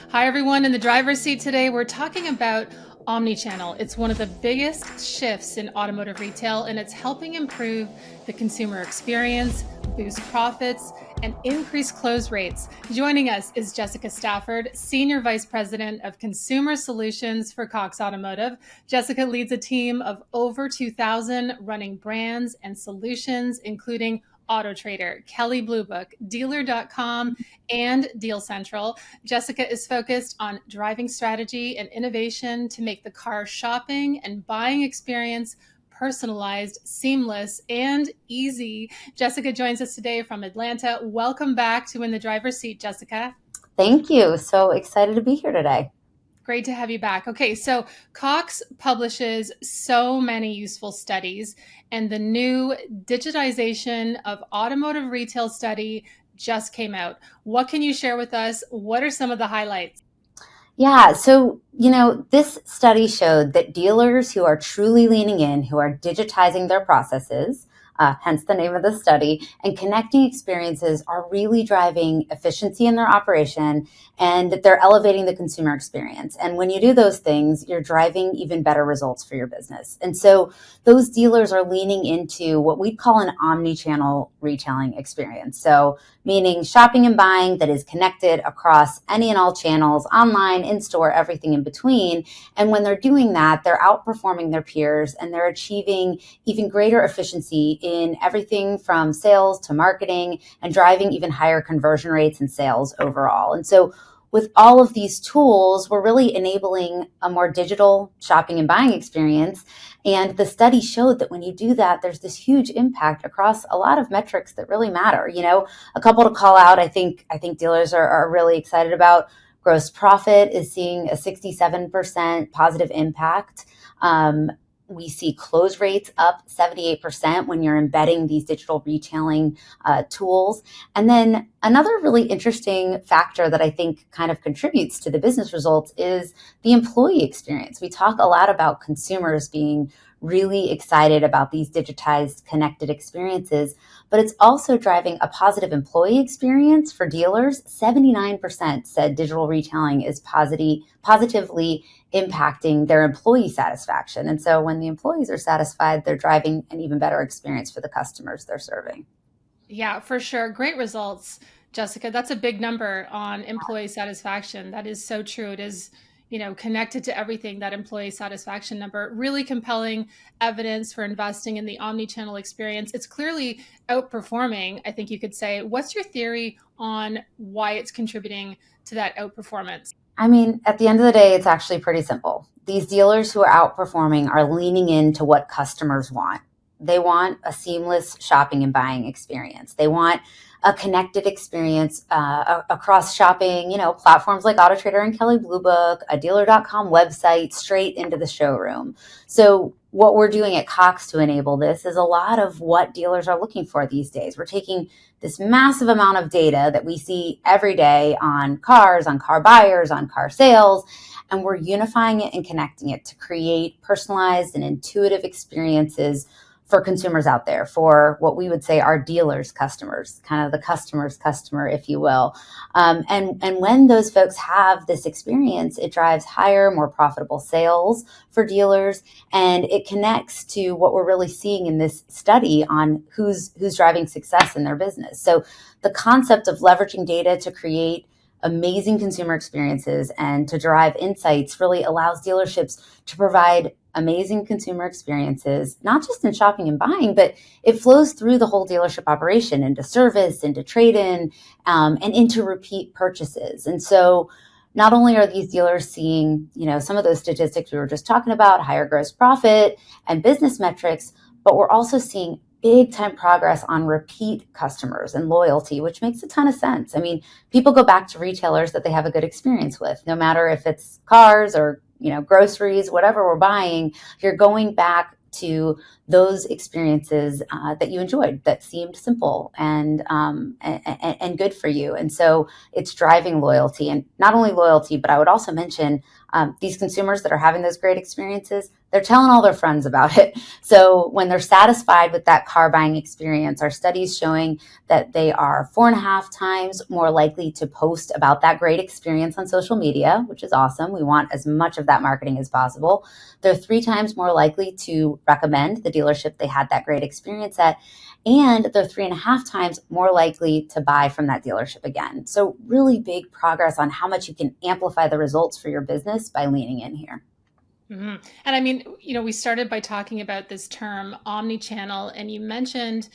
Hi, everyone. In the driver's seat today, we're talking about Omnichannel. It's one of the biggest shifts in automotive retail, and it's helping improve the consumer experience, boost profits, and increase close rates. Joining us is Jessica Stafford, Senior Vice President of Consumer Solutions for Cox Automotive. Jessica leads a team of over 2,000 running brands and solutions, including Auto Trader, Kelley Blue Book, Dealer.com, and Deal Central. Jessica is focused on driving strategy and innovation to make the car shopping and buying experience personalized, seamless, and easy. Jessica joins us today from Atlanta. Welcome back to In the Driver's Seat, Jessica. Thank you. So excited to be here today. Great to have you back. Okay, so Cox publishes so many useful studies, and the new digitization of automotive retail study just came out. What can you share with us? What are some of the highlights? Yeah, so, this study showed that dealers who are truly leaning in, who are digitizing their processes, hence the name of the study, and connecting experiences are really driving efficiency in their operation and that they're elevating the consumer experience. And when you do those things, you're driving even better results for your business. And so those dealers are leaning into what we call an omni-channel retailing experience. So meaning shopping and buying that is connected across any and all channels, online, in-store, everything in between. And when they're doing that, they're outperforming their peers and they're achieving even greater efficiency in everything from sales to marketing and driving even higher conversion rates and sales overall. And so with all of these tools, we're really enabling a more digital shopping and buying experience. And the study showed that when you do that, there's this huge impact across a lot of metrics that really matter. A couple to call out, I think dealers are really excited about. Gross profit is seeing a 67% positive impact. We see close rates up 78% when you're embedding these digital retailing tools. And then another really interesting factor that I think kind of contributes to the business results is the employee experience. We talk a lot about consumers being really excited about these digitized, connected experiences, but it's also driving a positive employee experience for dealers. 79% said digital retailing is positively impacting their employee satisfaction. And so when the employees are satisfied, they're driving an even better experience for the customers they're serving. Yeah, for sure. Great results, Jessica. That's a big number on employee satisfaction. That is so true. It is, connected to everything, that employee satisfaction number. Really compelling evidence for investing in the omni-channel experience. It's clearly outperforming, I think you could say. What's your theory on why it's contributing to that outperformance? I mean, at the end of the day, it's actually pretty simple. These dealers who are outperforming are leaning into what customers want. They want a seamless shopping and buying experience. They want a connected experience across shopping, platforms like Auto Trader and Kelley Blue Book, a Dealer.com website, straight into the showroom. So what we're doing at Cox to enable this is a lot of what dealers are looking for these days. We're taking this massive amount of data that we see every day on cars, on car buyers, on car sales, and we're unifying it and connecting it to create personalized and intuitive experiences for consumers out there, for what we would say are dealers' customers, kind of the customer's customer, if you will. And when those folks have this experience, it drives higher, more profitable sales for dealers, and it connects to what we're really seeing in this study on who's driving success in their business. So the concept of leveraging data to create amazing consumer experiences and to derive insights really allows dealerships to provide amazing consumer experiences, not just in shopping and buying, but it flows through the whole dealership operation into service, into trade-in, and into repeat purchases. And so not only are these dealers seeing, some of those statistics we were just talking about, higher gross profit and business metrics, but we're also seeing big time progress on repeat customers and loyalty, which makes a ton of sense. I mean, people go back to retailers that they have a good experience with, no matter if it's cars or, groceries, whatever we're buying, you're going back to those experiences that you enjoyed, that seemed simple and good for you. And so it's driving loyalty, and not only loyalty, but I would also mention These consumers that are having those great experiences, they're telling all their friends about it. So when they're satisfied with that car buying experience, our studies showing that they are 4.5 times more likely to post about that great experience on social media, which is awesome. We want as much of that marketing as possible. They're 3 times more likely to recommend the dealership they had that great experience at, and they're 3.5 times more likely to buy from that dealership again. So really big progress on how much you can amplify the results for your business by leaning in here. Mm-hmm. And I mean, we started by talking about this term omnichannel, and you mentioned,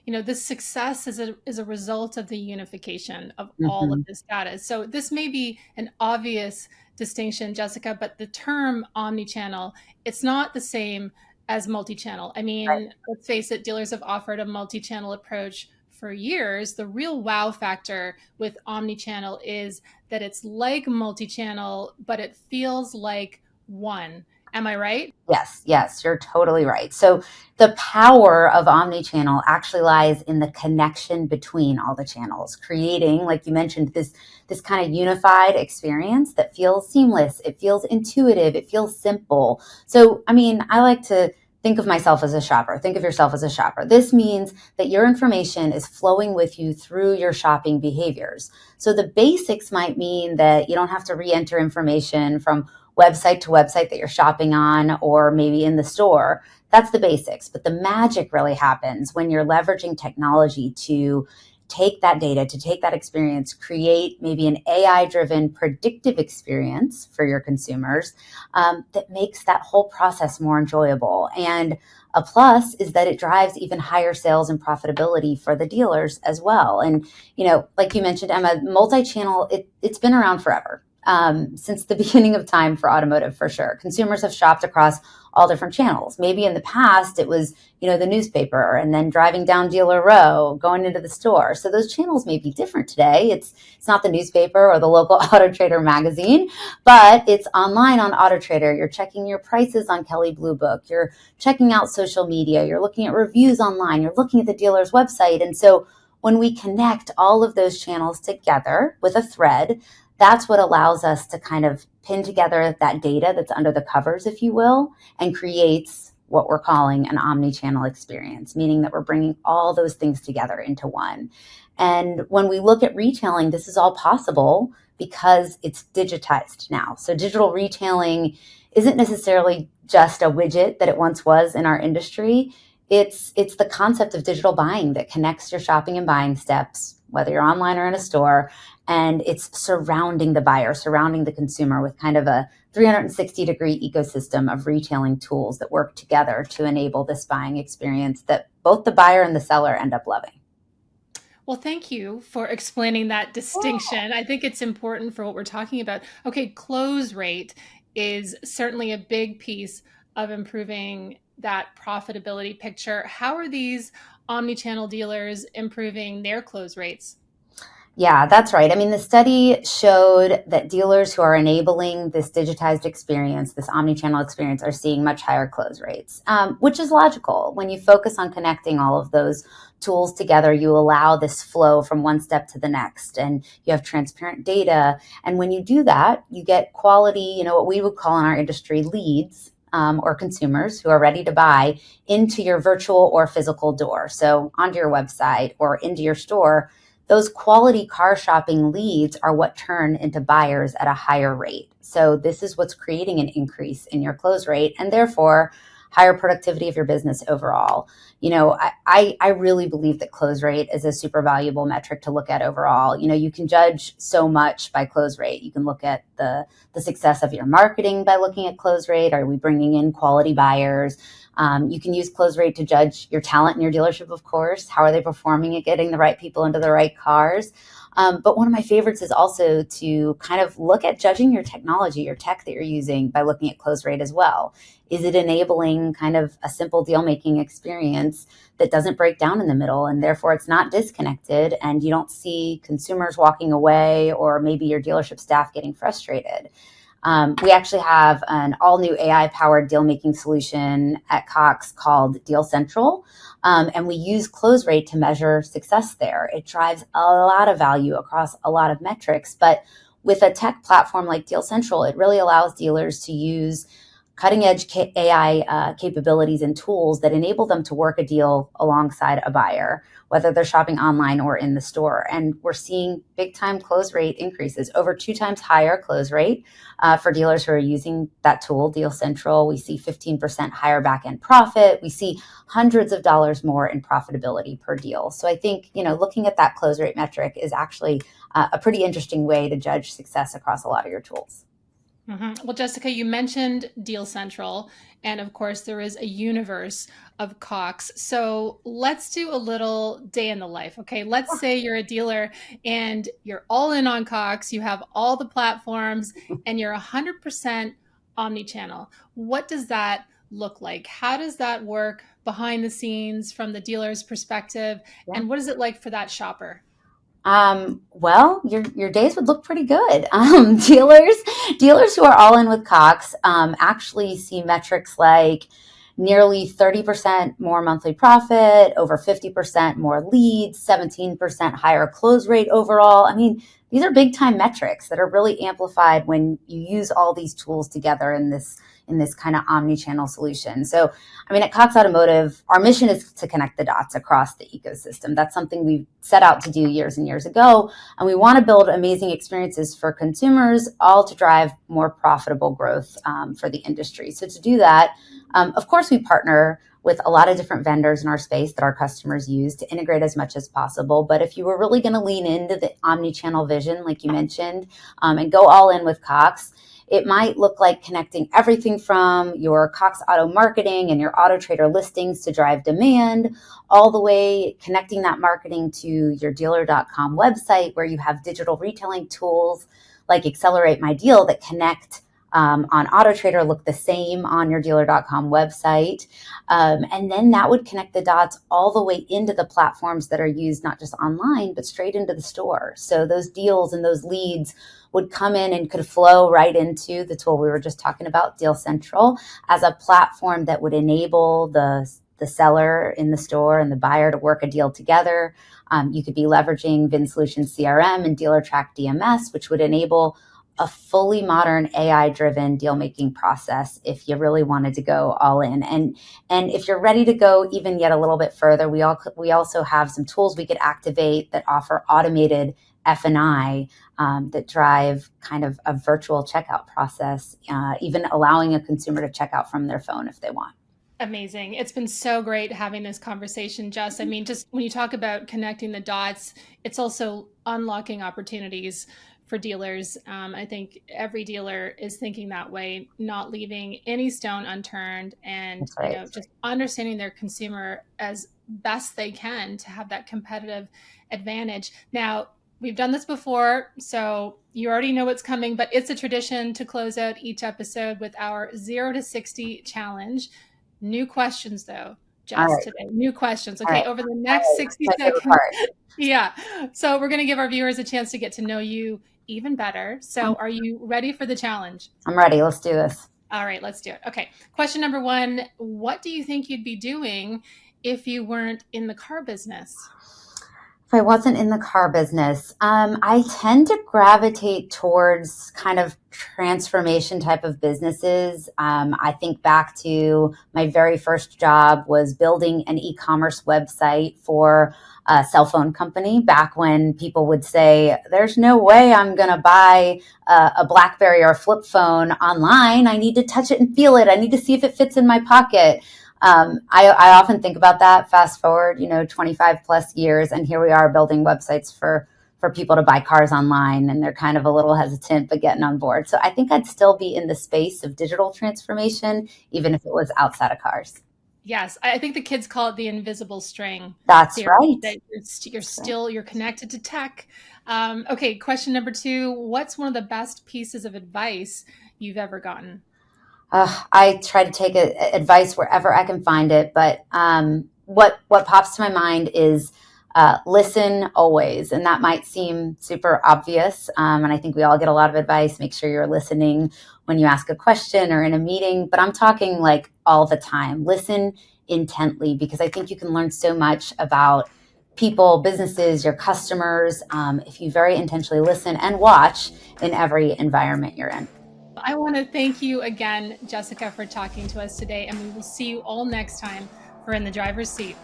this success is a result of the unification of all of Mm-hmm. this data. So this may be an obvious distinction, Jessica, but the term omnichannel, it's not the same as multi-channel. I Right. mean, let's face it, dealers have offered a multi-channel approach for years. The real wow factor with omnichannel is that it's like multi-channel, but it feels like one. Am I right? Yes, yes, you're totally right. So the power of omnichannel actually lies in the connection between all the channels, creating, like you mentioned, this kind of unified experience that feels seamless, it feels intuitive, it feels simple. So, I mean, I like to think of myself as a shopper. Think of yourself as a shopper. This means that your information is flowing with you through your shopping behaviors. So the basics might mean that you don't have to re-enter information from website to website that you're shopping on, or maybe in the store. That's the basics. But the magic really happens when you're leveraging technology to take that data, to take that experience, create maybe an AI driven predictive experience for your consumers that makes that whole process more enjoyable. And a plus is that it drives even higher sales and profitability for the dealers as well. And, like you mentioned, Emma, multi-channel, it's been around forever. Since the beginning of time for automotive, for sure. Consumers have shopped across all different channels. Maybe in the past it was, the newspaper and then driving down dealer row, going into the store. So those channels may be different today. It's not the newspaper or the local Auto Trader magazine, but it's online on Auto Trader. You're checking your prices on Kelley Blue Book. You're checking out social media. You're looking at reviews online. You're looking at the dealer's website. And so when we connect all of those channels together with a thread, that's what allows us to kind of pin together that data that's under the covers, if you will, and creates what we're calling an omni-channel experience, meaning that we're bringing all those things together into one. And when we look at retailing, this is all possible because it's digitized now. So digital retailing isn't necessarily just a widget that it once was in our industry. It's the concept of digital buying that connects your shopping and buying steps, whether you're online or in a store, and it's surrounding the buyer, surrounding the consumer with kind of a 360-degree ecosystem of retailing tools that work together to enable this buying experience that both the buyer and the seller end up loving. Well, thank you for explaining that distinction. I think it's important for what we're talking about. Okay, close rate is certainly a big piece of improving that profitability picture. How are these omni-channel dealers improving their close rates? Yeah, that's right. I mean, the study showed that dealers who are enabling this digitized experience, this omni-channel experience, are seeing much higher close rates, which is logical. When you focus on connecting all of those tools together, you allow this flow from one step to the next, and you have transparent data. And when you do that, you get quality, what we would call in our industry leads, or consumers who are ready to buy into your virtual or physical door. So onto your website or into your store. Those quality car shopping leads are what turn into buyers at a higher rate. So this is what's creating an increase in your close rate and therefore higher productivity of your business overall. I really believe that close rate is a super valuable metric to look at overall. You can judge so much by close rate. You can look at the success of your marketing by looking at close rate. Are we bringing in quality buyers? You can use close rate to judge your talent in your dealership, of course. How are they performing at getting the right people into the right cars? But one of my favorites is also to kind of look at judging your technology, your tech that you're using by looking at close rate as well. Is it enabling kind of a simple deal making experience that doesn't break down in the middle and therefore it's not disconnected and you don't see consumers walking away or maybe your dealership staff getting frustrated? We actually have an all new AI powered deal making solution at Cox called Deal Central. And we use close rate to measure success there. It drives a lot of value across a lot of metrics. But with a tech platform like Deal Central, it really allows dealers to use cutting edge AI capabilities and tools that enable them to work a deal alongside a buyer, whether they're shopping online or in the store. And we're seeing big time close rate increases, over 2 times higher close rate for dealers who are using that tool, Deal Central. We see 15% higher back end profit. We see hundreds of dollars more in profitability per deal. So I think, looking at that close rate metric is actually a pretty interesting way to judge success across a lot of your tools. Well, Jessica, you mentioned Deal Central, and of course, there is a universe of Cox. So let's do a little day in the life. Okay. Let's say you're a dealer and you're all in on Cox, you have all the platforms, and you're 100% omnichannel. What does that look like? How does that work behind the scenes from the dealer's perspective? Yeah. And what is it like for that shopper? Well, your days would look pretty good. Dealers who are all in with Cox actually see metrics like nearly 30% more monthly profit, over 50% more leads, 17% higher close rate overall. I mean, these are big time metrics that are really amplified when you use all these tools together in this kind of omni-channel solution. So, I mean, at Cox Automotive, our mission is to connect the dots across the ecosystem. That's something we set out to do years and years ago. And we want to build amazing experiences for consumers, all to drive more profitable growth for the industry. So to do that, of course, we partner with a lot of different vendors in our space that our customers use to integrate as much as possible. But if you were really going to lean into the omni-channel vision, like you mentioned, and go all in with Cox, it might look like connecting everything from your Cox Auto marketing and your Auto Trader listings to drive demand, all the way connecting that marketing to your dealer.com website, where you have digital retailing tools like Accelerate My Deal that connect on Auto Trader, look the same on your dealer.com website. And then that would connect the dots all the way into the platforms that are used not just online, but straight into the store. So those deals and those leads would come in and could flow right into the tool we were just talking about, Deal Central, as a platform that would enable the seller in the store and the buyer to work a deal together. You could be leveraging VinSolution CRM and DealerTrack DMS, which would enable a fully modern AI-driven deal-making process if you really wanted to go all in. And if you're ready to go even yet a little bit further, we also have some tools we could activate that offer automated F&I that drive kind of a virtual checkout process, even allowing a consumer to check out from their phone if they want. Amazing. It's been so great having this conversation, Jess. I mean, just when you talk about connecting the dots, it's also unlocking opportunities for dealers. I think every dealer is thinking that way, not leaving any stone unturned, and That's right. just understanding their consumer as best they can to have that competitive advantage. Now, we've done this before, so you already know what's coming, but it's a tradition to close out each episode with our 0 to 60 challenge. New questions, though, All Jess, right. today. New questions. All Okay, right. over the All next right. 60 That's my favorite seconds. part. Yeah. So we're going to give our viewers a chance to get to know you even better. So are you ready for the challenge? I'm ready. Let's do this. All right, let's do it. Okay. Question number one: what do you think you'd be doing if you weren't in the car business? If I wasn't in the car business, I tend to gravitate towards kind of transformation type of businesses. I think back to my very first job was building an e-commerce website for a cell phone company back when people would say, there's no way I'm going to buy a BlackBerry or a flip phone online. I need to touch it and feel it. I need to see if it fits in my pocket. I often think about that, fast forward, 25 plus years, and here we are building websites for people to buy cars online, and they're kind of a little hesitant, but getting on board. So I think I'd still be in the space of digital transformation, even if it was outside of cars. Yes, I think the kids call it the invisible string That's theory, right. that you're connected to tech. Okay, question number two: what's one of the best pieces of advice you've ever gotten? I try to take advice wherever I can find it, but what pops to my mind is listen always, and that might seem super obvious. And I think we all get a lot of advice. Make sure you're listening when you ask a question or in a meeting, but I'm talking like all the time. Listen intently, because I think you can learn so much about people, businesses, your customers, if you very intentionally listen and watch in every environment you're in. I want to thank you again, Jessica, for talking to us today, and we will see you all next time for In the Driver's Seat.